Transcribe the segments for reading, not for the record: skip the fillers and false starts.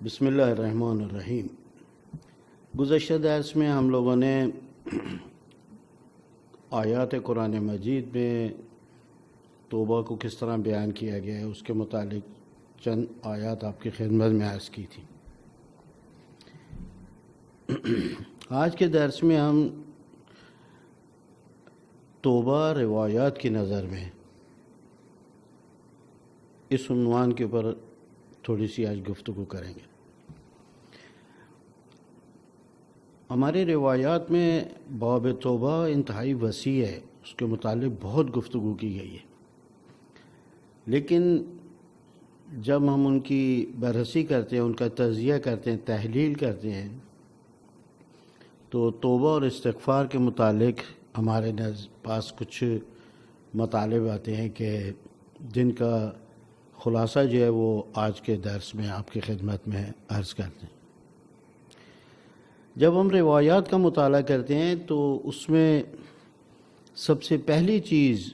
بسم اللہ الرحمن الرحیم۔ گزشتہ درس میں ہم لوگوں نے آیات قرآن مجید میں توبہ کو کس طرح بیان کیا گیا ہے اس کے متعلق چند آیات آپ کی خدمت میں عرض کی تھی۔ آج کے درس میں ہم توبہ روایات کی نظر میں اس عنوان کے اوپر تھوڑی سی آج گفتگو کریں گے۔ ہماری روایات میں باب توبہ انتہائی وسیع ہے، اس کے متعلق بہت گفتگو کی گئی ہے، لیکن جب ہم ان کی بررسی کرتے ہیں، ان کا تجزیہ کرتے ہیں، تحلیل کرتے ہیں، تو توبہ اور استغفار کے متعلق ہمارے پاس کچھ مطالب آتے ہیں کہ جن کا خلاصہ جو ہے وہ آج کے درس میں آپ کی خدمت میں عرض کرتے ہیں۔ جب ہم روایات کا مطالعہ کرتے ہیں تو اس میں سب سے پہلی چیز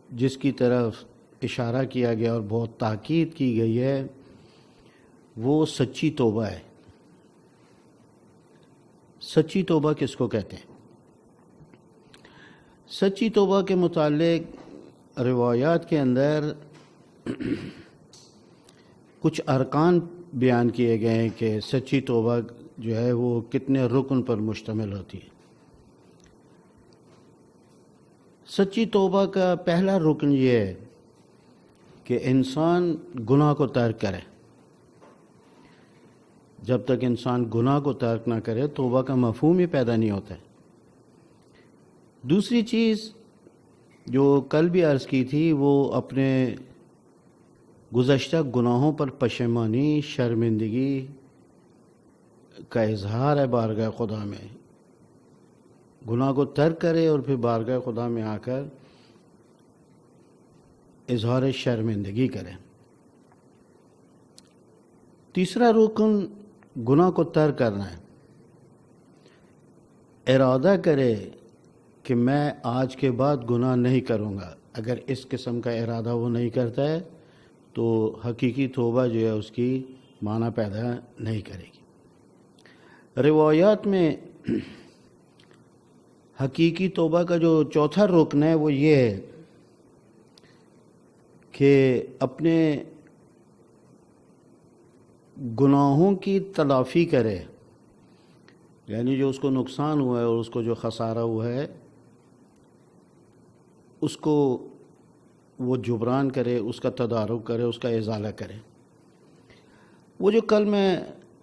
جس کی طرف اشارہ کیا گیا اور بہت تاکید کی گئی ہے وہ سچی توبہ ہے۔ سچی توبہ کس کو کہتے ہیں؟ سچی توبہ کے متعلق روایات کے اندر کچھ ارکان بیان کیے گئے ہیں کہ سچی توبہ جو ہے وہ کتنے رکن پر مشتمل ہوتی ہے۔ سچی توبہ کا پہلا رکن یہ ہے کہ انسان گناہ کو ترک کرے۔ جب تک انسان گناہ کو ترک نہ کرے توبہ کا مفہوم ہی پیدا نہیں ہوتا ہے۔ دوسری چیز جو کل بھی عرض کی تھی وہ اپنے گزشتہ گناہوں پر پشیمانی، شرمندگی کا اظہار ہے بارگاہ خدا میں۔ گناہ کو ترک کرے اور پھر بارگاہ خدا میں آ کر اظہار شرمندگی کرے۔ تیسرا رکن گناہ کو ترک کرنا ہے۔ ارادہ کرے کہ میں آج کے بعد گناہ نہیں کروں گا۔ اگر اس قسم کا ارادہ وہ نہیں کرتا ہے تو حقیقی توبہ جو ہے اس کی معنی پیدا نہیں کرے گی۔ روایات میں حقیقی توبہ کا جو چوتھا رکن ہے وہ یہ ہے کہ اپنے گناہوں کی تلافی کرے، یعنی جو اس کو نقصان ہوا ہے اور اس کو جو خسارہ ہوا ہے اس کو وہ جبران کرے، اس کا تدارک کرے، اس کا ازالہ کرے۔ وہ جو کل میں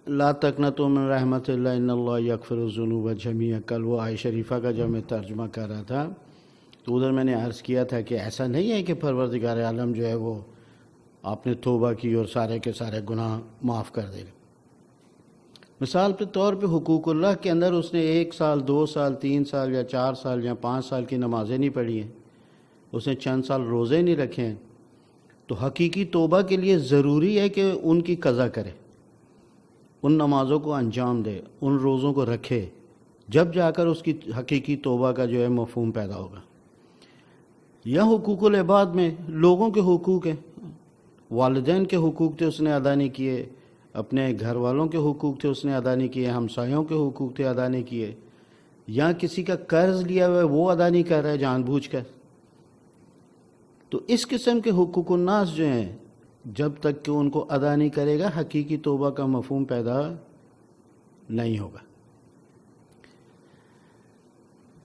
لا تقنطوا من رحمت اللہ ان اللہ یغفر الذنوب جمیعا، کل وہ آیہ شریفہ کا جب میں ترجمہ کر رہا تھا تو ادھر میں نے عرض کیا تھا کہ ایسا نہیں ہے کہ پروردگار عالم جو ہے وہ آپ نے توبہ کی اور سارے کے سارے گناہ معاف کر دے گا۔ مثال کے طور پہ حقوق اللہ کے اندر اس نے 1 سال 2 سال 3 سال یا 4 سال یا 5 سال کی نمازیں نہیں پڑھی ہیں، اس نے چند سال روزے نہیں رکھے ہیں، تو حقیقی توبہ کے لیے ضروری ہے کہ ان کی قضا کرے، ان نمازوں کو انجام دے، ان روزوں کو رکھے، جب جا کر اس کی حقیقی توبہ کا جو ہے مفہوم پیدا ہوگا۔ یا حقوق العباد میں لوگوں کے حقوق ہیں، والدین کے حقوق تھے اس نے ادا نہیں کیے، اپنے گھر والوں کے حقوق تھے اس نے ادا نہیں کیے، ہمسایوں کے حقوق تھے ادا نہیں کیے، یا کسی کا قرض لیا ہوا ہے وہ ادا نہیں کر رہا ہے جان بوجھ کر۔ تو اس قسم کے حقوق الناس جو ہیں جب تک کہ ان کو ادا نہیں کرے گا حقیقی توبہ کا مفہوم پیدا نہیں ہوگا۔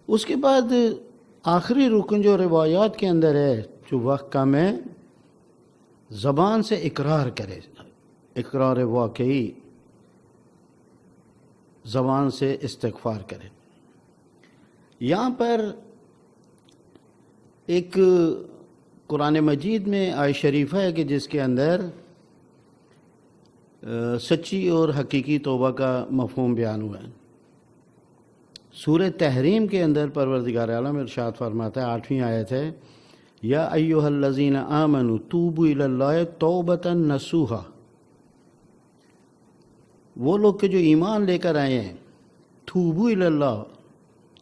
اس کے بعد آخری رکن جو روایات کے اندر ہے جو وقت کم ہے، زبان سے اقرار کرے، اقرار واقعی، زبان سے استغفار کرے۔ یہاں پر ایک قرآن مجید میں آیہ شریفہ ہے کہ جس کے اندر سچی اور حقیقی توبہ کا مفہوم بیان ہوا ہے۔ سورہ تحریم کے اندر پروردگار عالم ارشاد فرماتا ہے، 8ویں آیت ہے، یا ایھا الذین آمنوا توبوا الی اللہ توبۃ نصوحا، وہ لوگ کہ جو ایمان لے کر آئے ہیں، توبوا الی اللہ،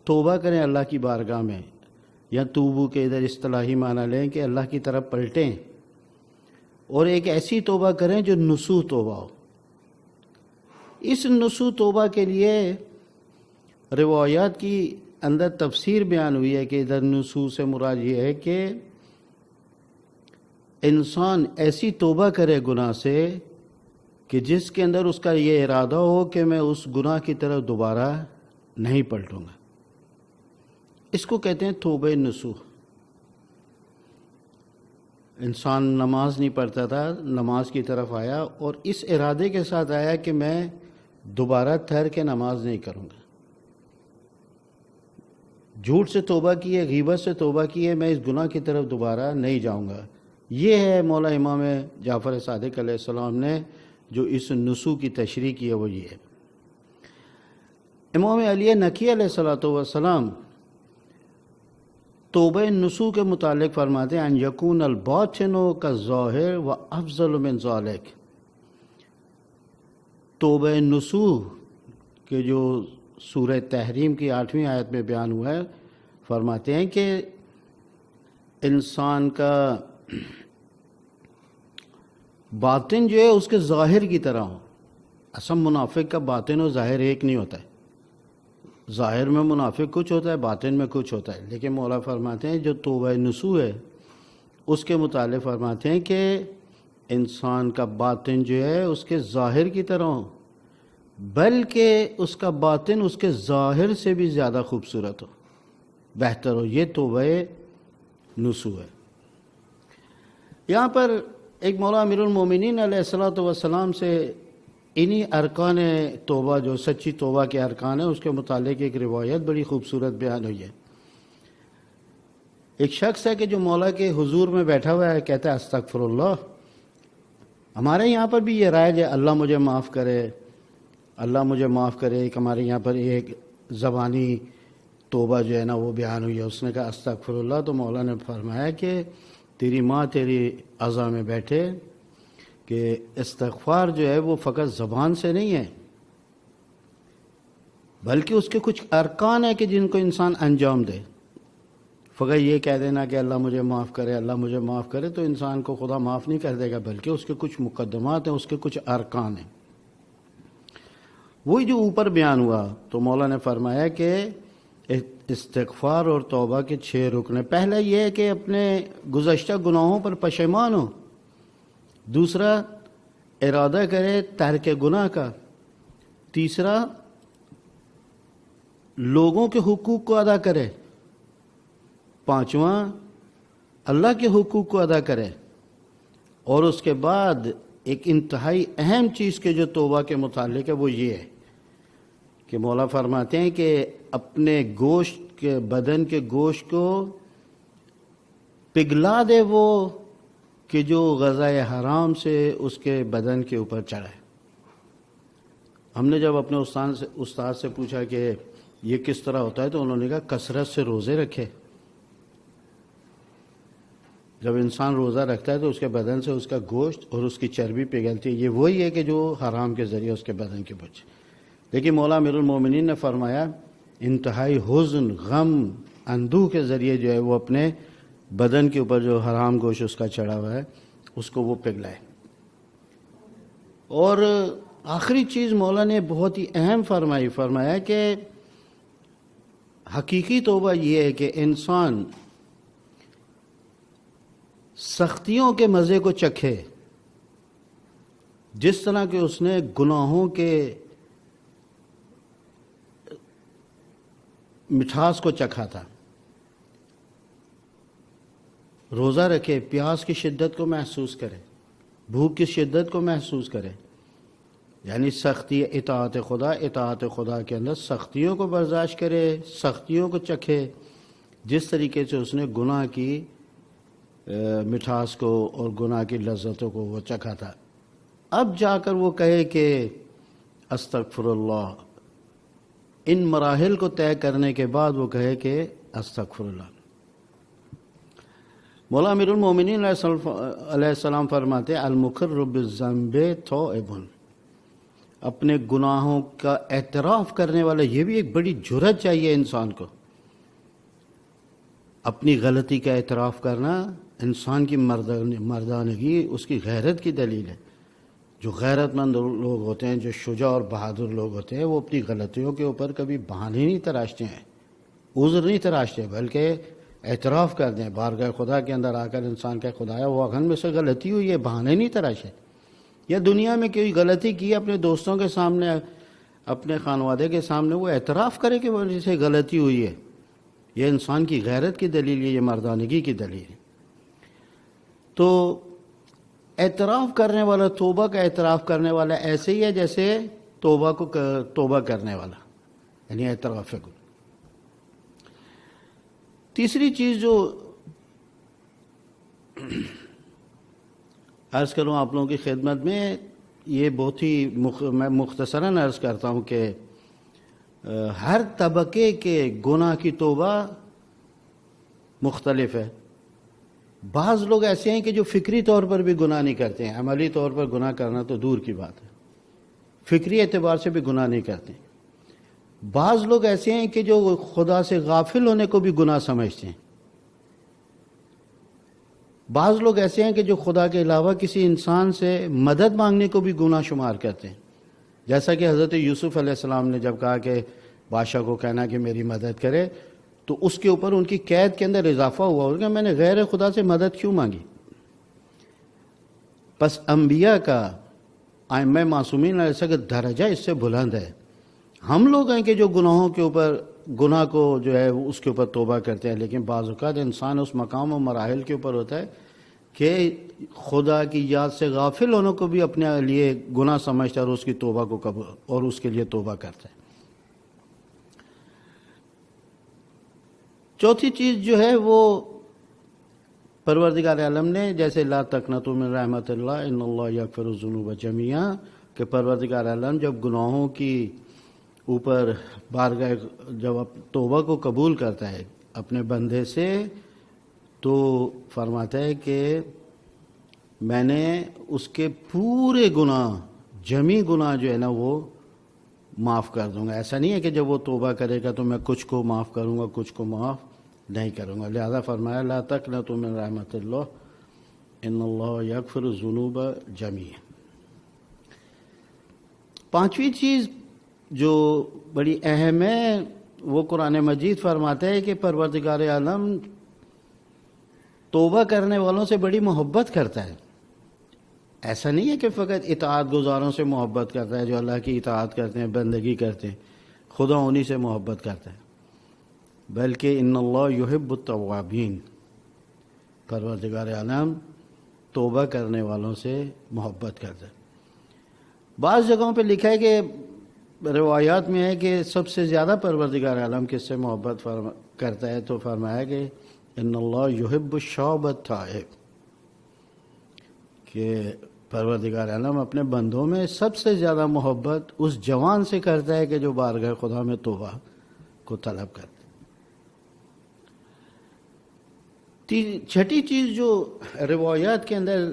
توبہ کریں اللہ کی بارگاہ میں، یا توبو کے ادھر اصطلاحی معنی لیں کہ اللہ کی طرف پلٹیں، اور ایک ایسی توبہ کریں جو نصوح توبہ ہو۔ اس نسو توبہ کے لیے روایات کی اندر تفسیر بیان ہوئی ہے کہ ادھر نسو سے مراد یہ ہے کہ انسان ایسی توبہ کرے گناہ سے کہ جس کے اندر اس کا یہ ارادہ ہو کہ میں اس گناہ کی طرف دوبارہ نہیں پلٹوں گا. اس کو کہتے ہیں توبہ نسو. انسان نماز نہیں پڑھتا تھا، نماز کی طرف آیا اور اس ارادے کے ساتھ آیا کہ میں دوبارہ ٹھہر کے نماز نہیں کروں گا. جھوٹ سے توبہ کی ہے، غیبت سے توبہ کی ہے، میں اس گناہ کی طرف دوبارہ نہیں جاؤں گا. یہ ہے مولا امام جعفر صادق علیہ السلام نے جو اس نسو کی تشریح کی ہے، وہ یہ ہے. امام علی نقی علیہ السلام توبہ نسو کے متعلق فرماتے ہیں ان یکون الباطن کالظاہر و افضل من ذالک. توبہ نسو کے جو سورہ تحریم کی 8ویں آیت میں بیان ہوا ہے، فرماتے ہیں کہ انسان کا باطن جو ہے اس کے ظاہر کی طرح ہو. اصل منافق کا باطن و ظاہر ایک نہیں ہوتا ہے. ظاہر میں منافق کچھ ہوتا ہے، باطن میں کچھ ہوتا ہے. لیکن مولا فرماتے ہیں جو توبہ نسو ہے اس کے متعلق فرماتے ہیں کہ انسان کا باطن جو ہے اس کے ظاہر کی طرح ہو، بلکہ اس کا باطن اس کے ظاہر سے بھی زیادہ خوبصورت ہو، بہتر ہو. یہ توبہ نسو ہے. یہاں پر ایک مولا امیر المومنین علیہ السلام سے انہی ارکان توبہ جو سچی توبہ کے ارکان ہیں اس کے متعلق ایک روایت بڑی خوبصورت بیان ہوئی ہے. ایک شخص ہے کہ جو مولا کے حضور میں بیٹھا ہوا ہے، کہتا ہے استغفر اللہ. ہمارے یہاں پر بھی یہ رائج ہے اللہ مجھے معاف کرے، اللہ مجھے معاف کرے. ایک ہمارے یہاں پر ایک زبانی توبہ جو ہے نا وہ بیان ہوئی ہے. اس نے کہا استغفر اللہ، تو مولا نے فرمایا کہ تیری ماں تیری اعضاء میں بیٹھے کہ استغفار جو ہے وہ فقط زبان سے نہیں ہے، بلکہ اس کے کچھ ارکان ہیں کہ جن کو انسان انجام دے. فقط یہ کہہ دینا کہ اللہ مجھے معاف کرے، اللہ مجھے معاف کرے، تو انسان کو خدا معاف نہیں کر دے گا، بلکہ اس کے کچھ مقدمات ہیں، اس کے کچھ ارکان ہیں. وہی جو اوپر بیان ہوا تو مولا نے فرمایا کہ استغفار اور توبہ کے 6 رکن ہیں. پہلا یہ ہے کہ اپنے گزشتہ گناہوں پر پشیمان ہو. دوسرا ارادہ کرے ترک گناہ کا. تیسرا لوگوں کے حقوق کو ادا کرے. پانچواں اللہ کے حقوق کو ادا کرے. اور اس کے بعد ایک انتہائی اہم چیز کے جو توبہ کے متعلق ہے وہ یہ ہے کہ مولا فرماتے ہیں کہ اپنے گوشت کے بدن کے گوشت کو پگھلا دے وہ کہ جو غذائے حرام سے اس کے بدن کے اوپر چڑھے. ہم نے جب اپنے استاد سے پوچھا کہ یہ کس طرح ہوتا ہے تو انہوں نے کہا کثرت سے روزے رکھے. جب انسان روزہ رکھتا ہے تو اس کے بدن سے اس کا گوشت اور اس کی چربی پگھلتی ہے. یہ وہی ہے کہ جو حرام کے ذریعے اس کے بدن کے بچے. لیکن مولا امیر المومنین نے فرمایا انتہائی حزن، غم، اندوہ کے ذریعے جو ہے وہ اپنے بدن کے اوپر جو حرام گوشت اس کا چڑھا ہوا ہے اس کو وہ پگھلائے. اور آخری چیز مولا نے بہت ہی اہم فرمایا کہ حقیقی توبہ یہ ہے کہ انسان سختیوں کے مزے کو چکھے جس طرح کہ اس نے گناہوں کے مٹھاس کو چکھا تھا. روزہ رکھے، پیاس کی شدت کو محسوس کرے، بھوک کی شدت کو محسوس کرے. یعنی سختی اطاعت خدا کے اندر سختیوں کو برداشت کرے، سختیوں کو چکھے جس طریقے سے اس نے گناہ کی مٹھاس کو اور گناہ کی لذتوں کو وہ چکھا تھا. اب جا کر وہ کہے کہ استغفر اللہ. ان مراحل کو طے کرنے کے بعد وہ کہے کہ استغفر اللہ. مولا امیر المومنین علیہ السلام فرماتے المقر بالذنب توئب. اپنے گناہوں کا اعتراف کرنے والا، یہ بھی ایک بڑی جرأت چاہیے انسان کو. اپنی غلطی کا اعتراف کرنا انسان کی مردانگی، اس کی غیرت کی دلیل ہے. جو غیرت مند لوگ ہوتے ہیں، جو شجاع اور بہادر لوگ ہوتے ہیں، وہ اپنی غلطیوں کے اوپر کبھی بہانے نہیں تراشتے ہیں، عذر نہیں تراشتے، بلکہ اعتراف کر دیں بارگاہ خدا کے اندر آ کر انسان کا خدایا وہ اگن میں سے غلطی ہوئی ہے، بہانے نہیں تراشے. یا دنیا میں کوئی غلطی کی اپنے دوستوں کے سامنے، اپنے خانوادے کے سامنے، وہ اعتراف کرے کہ وجہ سے غلطی ہوئی ہے. یہ انسان کی غیرت کی دلیل ہے، یہ مردانگی کی دلیل ہے. تو اعتراف کرنے والا، توبہ کا اعتراف کرنے والا ایسے ہی ہے جیسے توبہ کرنے والا، یعنی اعتراف ہے. تیسری چیز جو عرض کروں آپ لوگوں کی خدمت میں، یہ بہت ہی میں مختصراً عرض کرتا ہوں کہ ہر طبقے کے گناہ کی توبہ مختلف ہے. بعض لوگ ایسے ہیں کہ جو فکری طور پر بھی گناہ نہیں کرتے ہیں، عملی طور پر گناہ کرنا تو دور کی بات ہے، فکری اعتبار سے بھی گناہ نہیں کرتے ہیں. بعض لوگ ایسے ہیں کہ جو خدا سے غافل ہونے کو بھی گناہ سمجھتے ہیں. بعض لوگ ایسے ہیں کہ جو خدا کے علاوہ کسی انسان سے مدد مانگنے کو بھی گناہ شمار کرتے ہیں. جیسا کہ حضرت یوسف علیہ السلام نے جب کہا کہ بادشاہ کو کہنا کہ میری مدد کرے، تو اس کے اوپر ان کی قید کے اندر اضافہ ہوا ہوگا، میں نے غیر خدا سے مدد کیوں مانگی. پس انبیاء کا، ائمہ معصومین علیہ السلام کا درجہ اس سے بلند ہے. ہم لوگ ہیں کہ جو گناہوں کے اوپر، گناہ کو جو ہے اس کے اوپر توبہ کرتے ہیں، لیکن بعض اوقات انسان اس مقام و مراحل کے اوپر ہوتا ہے کہ خدا کی یاد سے غافل ہونے کو بھی اپنے لیے گناہ سمجھتا ہے اور اس کی توبہ کو قبول اور اس کے لیے توبہ کرتا ہے. چوتھی چیز جو ہے وہ پروردگار عالم نے، جیسے لا تقنطوا من رحمت اللہ ان اللہ یغفر الذنوب جمیعا، کہ پروردگار عالم جب گناہوں کی اوپر بارگاہ جب توبہ کو قبول کرتا ہے اپنے بندے سے، تو فرماتا ہے کہ میں نے اس کے پورے گناہ، جمی گناہ جو ہے نا وہ معاف کر دوں گا. ایسا نہیں ہے کہ جب وہ توبہ کرے گا تو میں کچھ کو معاف کروں گا، کچھ کو معاف نہیں کروں گا. لہذا فرمایا لا تقنطوا من رحمت اللہ ان اللہ یغفر الذنوب جمیعا. پانچویں چیز جو بڑی اہم ہے، وہ قرآن مجید فرماتا ہے کہ پروردگار عالم توبہ کرنے والوں سے بڑی محبت کرتا ہے. ایسا نہیں ہے کہ فقط اطاعت گزاروں سے محبت کرتا ہے، جو اللہ کی اطاعت کرتے ہیں، بندگی کرتے ہیں، خدا انہی سے محبت کرتا ہے، بلکہ ان اللہ یحب التوابین، پروردگار عالم توبہ کرنے والوں سے محبت کرتا ہے. بعض جگہوں پہ لکھا ہے کہ روایات میں ہے کہ سب سے زیادہ پروردگار عالم کس سے محبت کرتا ہے، تو فرمایا کہ ان اللہ یحب الشاب التائب، کہ پروردگار عالم اپنے بندوں میں سب سے زیادہ محبت اس جوان سے کرتا ہے کہ جو بارگاہ خدا میں توبہ کو طلب کرتا ہے. چھٹی چیز جو روایات کے اندر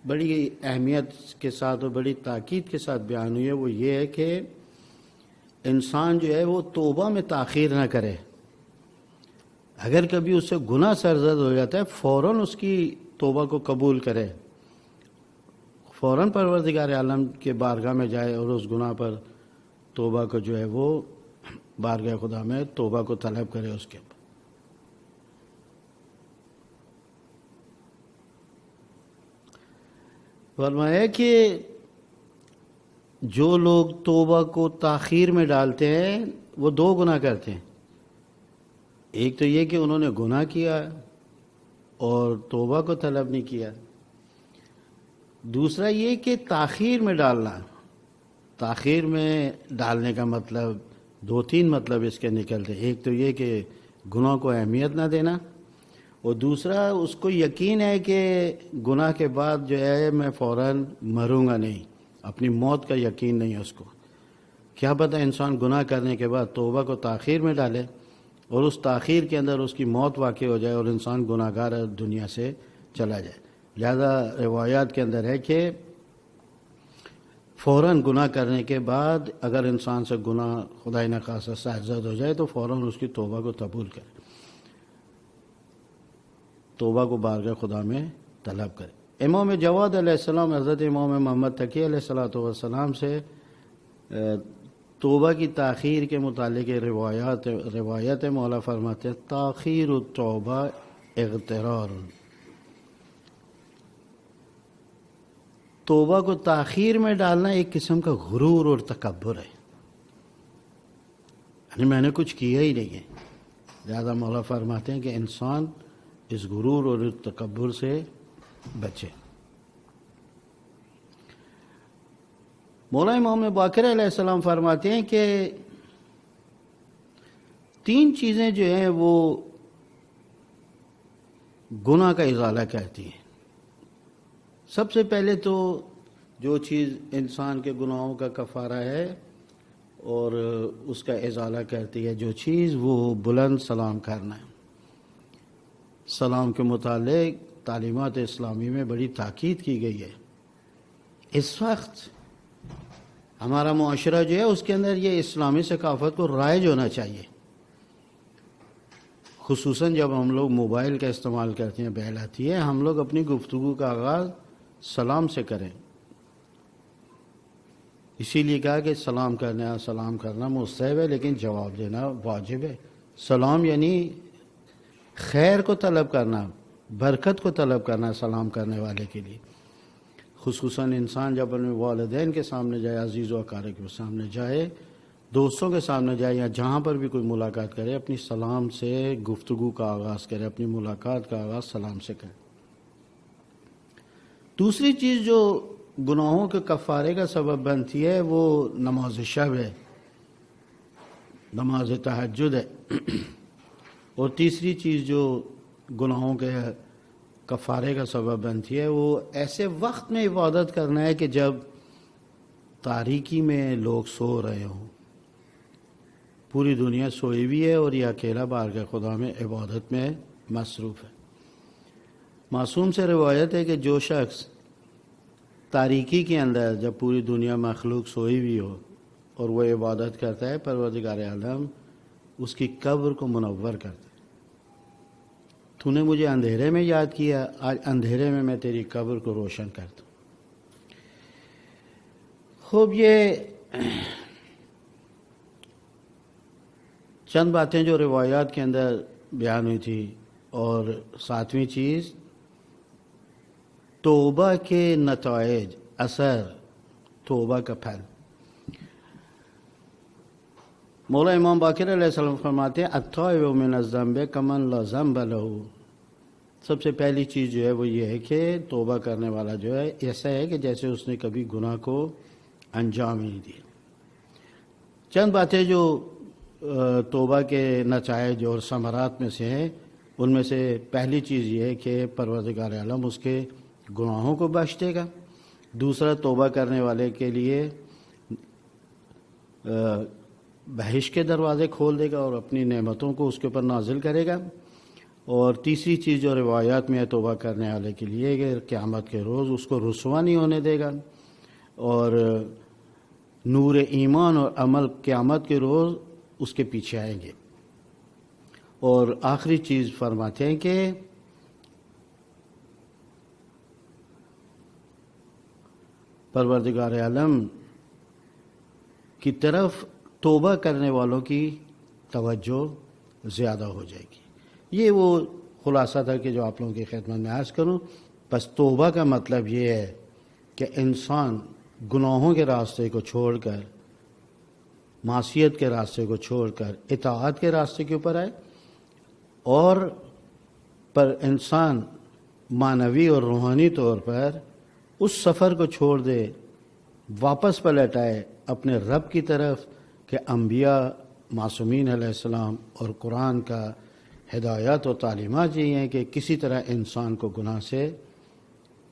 بڑی اہمیت کے ساتھ اور بڑی تاکید کے ساتھ بیان ہوئی ہے، وہ یہ ہے کہ انسان جو ہے وہ توبہ میں تاخیر نہ کرے. اگر کبھی اس سے گناہ سرزد ہو جاتا ہے، فوراً اس کی توبہ کو قبول کرے، فوراً پروردگار عالم کے بارگاہ میں جائے اور اس گناہ پر توبہ کو جو ہے وہ بارگاہ خدا میں توبہ کو طلب کرے. اس کے فرمایا کہ جو لوگ توبہ کو تاخیر میں ڈالتے ہیں وہ دو گناہ کرتے ہیں. ایک تو یہ کہ انہوں نے گناہ کیا اور توبہ کو طلب نہیں کیا. دوسرا یہ کہ تاخیر میں ڈالنا. تاخیر میں ڈالنے کا مطلب دو تین مطلب اس کے نکلتے. ایک تو یہ کہ گناہ کو اہمیت نہ دینا، اور دوسرا اس کو یقین ہے کہ گناہ کے بعد جو ہے میں فوراً مروں گا نہیں، اپنی موت کا یقین نہیں ہے اس کو. کیا پتہ انسان گناہ کرنے کے بعد توبہ کو تاخیر میں ڈالے اور اس تاخیر کے اندر اس کی موت واقع ہو جائے اور انسان گناہ گار دنیا سے چلا جائے. لہذا روایات کے اندر ہے کہ فوراً گناہ کرنے کے بعد اگر انسان سے گناہ خدائے نخواستہ سرزد ہو جائے تو فوراً اس کی توبہ کو قبول کرے، توبہ کو بارگاہ خدا میں طلب کرے. امام جواد علیہ السلام حضرت امام محمد تقی علیہ السلام سے توبہ کی تاخیر کے متعلق روایت مولا فرماتے ہیں تاخیر التوبہ اغترار، توبہ کو تاخیر میں ڈالنا ایک قسم کا غرور اور تکبر ہے، یعنی میں نے کچھ کیا ہی نہیں ہے، لہذا مولا فرماتے ہیں کہ انسان اس غرور اور تکبر سے بچے۔ مولا امام باقر علیہ السلام فرماتے ہیں کہ 3 چیزیں جو ہیں وہ گناہ کا ازالہ کرتی ہیں۔ سب سے پہلے تو جو چیز انسان کے گناہوں کا کفارہ ہے اور اس کا ازالہ کرتی ہے جو چیز، وہ بلند سلام کرنا ہے۔ سلام کے متعلق تعلیمات اسلامی میں بڑی تاکید کی گئی ہے۔ اس وقت ہمارا معاشرہ جو ہے اس کے اندر یہ اسلامی ثقافت کو رائج ہونا چاہیے، خصوصاً جب ہم لوگ موبائل کا استعمال کرتے ہیں، بیل آتی ہے، ہم لوگ اپنی گفتگو کا آغاز سلام سے کریں۔ اسی لیے کہا کہ سلام کرنا مستحب ہے لیکن جواب دینا واجب ہے۔ سلام یعنی خیر کو طلب کرنا، برکت کو طلب کرنا سلام کرنے والے کے لیے۔ خصوصاً انسان جب اپنے والدین کے سامنے جائے، عزیز و اقارب کے سامنے جائے، دوستوں کے سامنے جائے، یا جہاں پر بھی کوئی ملاقات کرے، اپنی سلام سے گفتگو کا آغاز کرے، اپنی ملاقات کا آغاز سلام سے کرے۔ دوسری چیز جو گناہوں کے کفارے کا سبب بنتی ہے وہ نماز شب ہے، نماز تہجد ہے۔ اور تیسری چیز جو گناہوں کے کفارے کا سبب بنتی ہے وہ ایسے وقت میں عبادت کرنا ہے کہ جب تاریکی میں لوگ سو رہے ہوں، پوری دنیا سوئی ہوئی ہے اور یہ اکیلا بارگاہ خدا میں عبادت میں مصروف ہے۔ معصوم سے روایت ہے کہ جو شخص تاریکی کے اندر جب پوری دنیا مخلوق سوئی ہوئی ہو اور وہ عبادت کرتا ہے، پروردگار عالم اس کی قبر کو منور کرتا ہے۔ تو نے مجھے اندھیرے میں یاد کیا، آج اندھیرے میں میں تیری قبر کو روشن کرتا ہوں۔ خوب، یہ چند باتیں جو روایات کے اندر بیان ہوئی تھی۔ اور 7ویں چیز، توبہ کے نتائج، اثر، توبہ کا پھل۔ مولا امام باقر علیہ السلام فرماتے ہیں التائب من الذنب کمن لا ذنب لہ۔ سب سے پہلی چیز جو ہے وہ یہ ہے کہ توبہ کرنے والا جو ہے ایسا ہے کہ جیسے اس نے کبھی گناہ کو انجام ہی نہیں دیا۔ چند باتیں جو توبہ کے نتائج اور ثمرات میں سے ہیں، ان میں سے پہلی چیز یہ ہے کہ پروردگار عالم اس کے گناہوں کو بخش دے گا۔ دوسرا، توبہ کرنے والے کے لیے بہشت کے دروازے کھول دے گا اور اپنی نعمتوں کو اس کے اوپر نازل کرے گا۔ اور تیسری چیز جو روایات میں ہے توبہ کرنے والے کے لیے کہ قیامت کے روز اس کو رسوا نہیں ہونے دے گا، اور نور ایمان اور عمل قیامت کے روز اس کے پیچھے آئیں گے۔ اور آخری چیز فرماتے ہیں کہ پروردگار عالم کی طرف توبہ کرنے والوں کی توجہ زیادہ ہو جائے گی۔ یہ وہ خلاصہ تھا کہ جو آپ لوگوں کی خدمت میں عرض کروں۔ بس توبہ کا مطلب یہ ہے کہ انسان گناہوں کے راستے کو چھوڑ کر، معصیت کے راستے کو چھوڑ کر اطاعت کے راستے کے اوپر آئے، اور پر انسان معنوی اور روحانی طور پر اس سفر کو چھوڑ دے، واپس پلٹ آئے اپنے رب کی طرف کہ انبیاء معصومین علیہ السلام اور قرآن کا ہدایات و تعلیمات یہ ہیں کہ کسی طرح انسان کو گناہ سے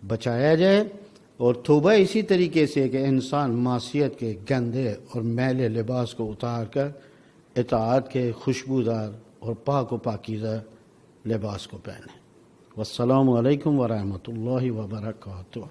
بچایا جائے۔ اور توبہ اسی طریقے سے کہ انسان معصیت کے گندے اور میلے لباس کو اتار کر اطاعت کے خوشبودار اور پاک و پاکیزہ لباس کو پہنے۔ والسلام علیکم ورحمۃ اللہ وبرکاتہ۔